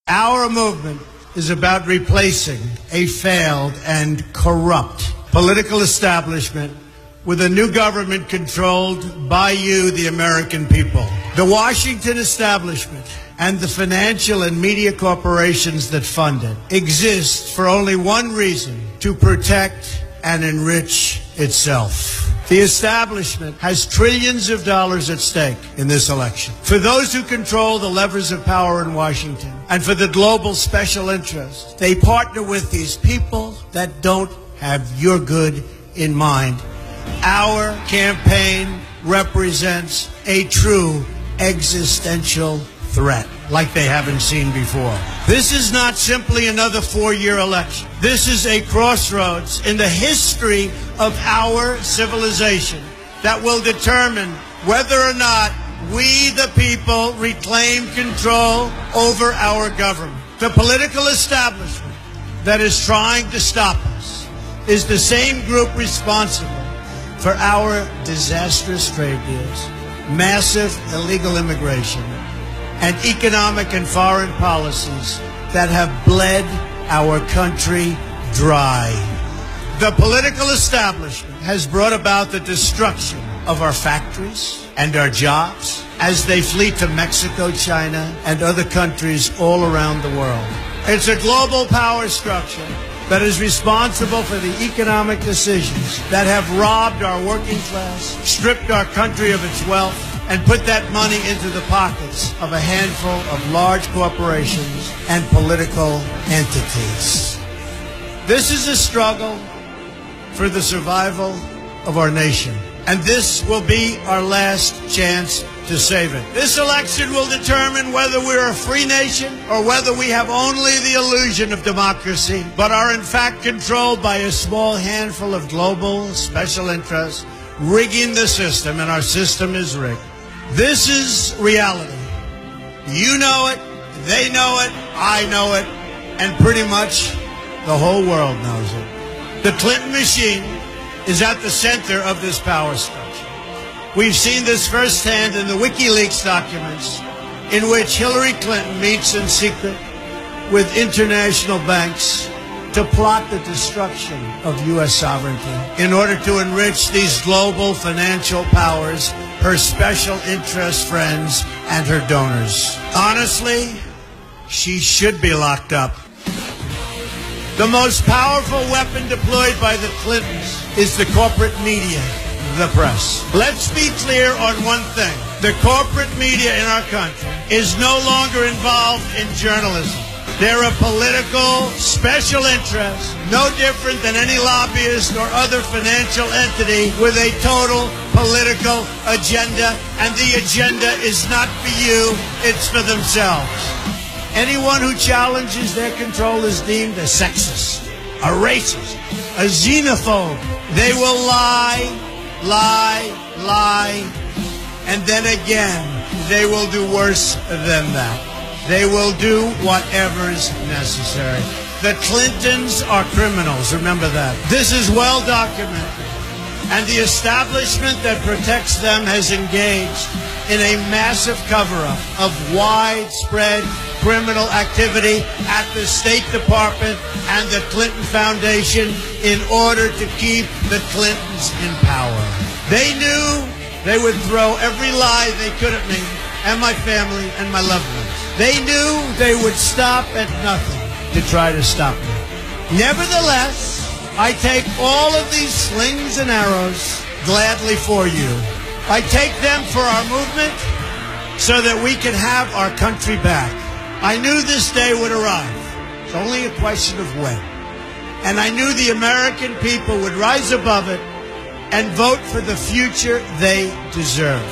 Our movement is about replacing a failed and corrupt political establishment with a new government controlled by you, the American people. The Washington establishment and the financial and media corporations that fund it exist for only one reason: to protect and enrich itself. The establishment has trillions of dollars at stake in this election. For those who control the levers of power in Washington and for the global special interests, they partner with these people that don't have your good in mind. Our campaign represents a true existential threat like they haven't seen before. This is not simply another 4-year election. This is a crossroads in the history of our civilization that will determine whether or not we, the people, reclaim control over our government. The political establishment that is trying to stop us is the same group responsible for our disastrous trade deals, massive illegal immigration, and economic and foreign policies that have bled our country dry. The political establishment has brought about the destruction of our factories and our jobs as they flee to Mexico, China, and other countries all around the world. It's a global power structure that is responsible for the economic decisions that have robbed our working class, stripped our country of its wealth, and put that money into the pockets of a handful of large corporations and political entities. This is a struggle for the survival of our nation, and this will be our last chance to save it. This election will determine whether we're a free nation or whether we have only the illusion of democracy, but are in fact controlled by a small handful of global special interests rigging the system, and our system is rigged. This is reality. You know it, they know it, I know it, and pretty much the whole world knows it. The Clinton machine is at the center of this power structure. We've seen this firsthand in the WikiLeaks documents, in which Hillary Clinton meets in secret with international banks to plot the destruction of U.S. sovereignty in order to enrich these global financial powers, her special interest friends, and her donors. Honestly, she should be locked up. The most powerful weapon deployed by the Clintons is the corporate media, the press. Let's be clear on one thing. The corporate media in our country is no longer involved in journalism. They're a political special interest, no different than any lobbyist or other financial entity with a total political agenda, and the agenda is not for you, it's for themselves. Anyone who challenges their control is deemed a sexist, a racist, a xenophobe. They will lie, and then again, they will do worse than that. They will do whatever's necessary. The Clintons are criminals, remember that. This is well documented. And the establishment that protects them has engaged in a massive cover-up of widespread criminal activity at the State Department and the Clinton Foundation in order to keep the Clintons in power. They knew they would throw every lie they could at me and my family and my loved ones. They knew they would stop at nothing to try to stop me. Nevertheless, I take all of these slings and arrows gladly for you. I take them for our movement so that we can have our country back. I knew this day would arrive. It's only a question of when. And I knew the American people would rise above it and vote for the future they deserve.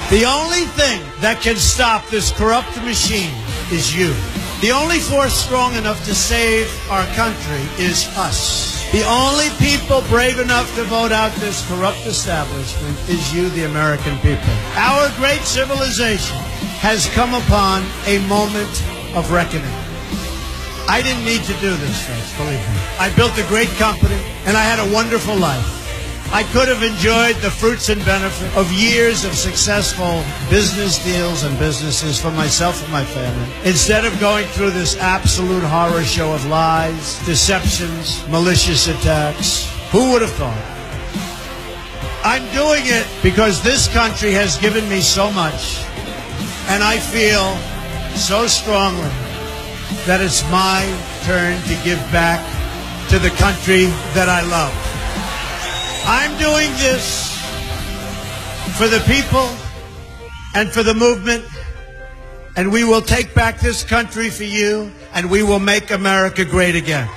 The only thing that can stop this corrupt machine is you. The only force strong enough to save our country is us. The only people brave enough to vote out this corrupt establishment is you, the American people. Our great civilization has come upon a moment of reckoning. I didn't need to do this, folks, believe me. I built a great company, and I had a wonderful life. I could have enjoyed the fruits and benefit of years of successful business deals and businesses for myself and my family, instead of going through this absolute horror show of lies, deceptions, malicious attacks. Who would have thought? I'm doing it because this country has given me so much, and I feel so strongly that it's my turn to give back to the country that I love. I'm doing this for the people and for the movement, and we will take back this country for you, and we will make America great again.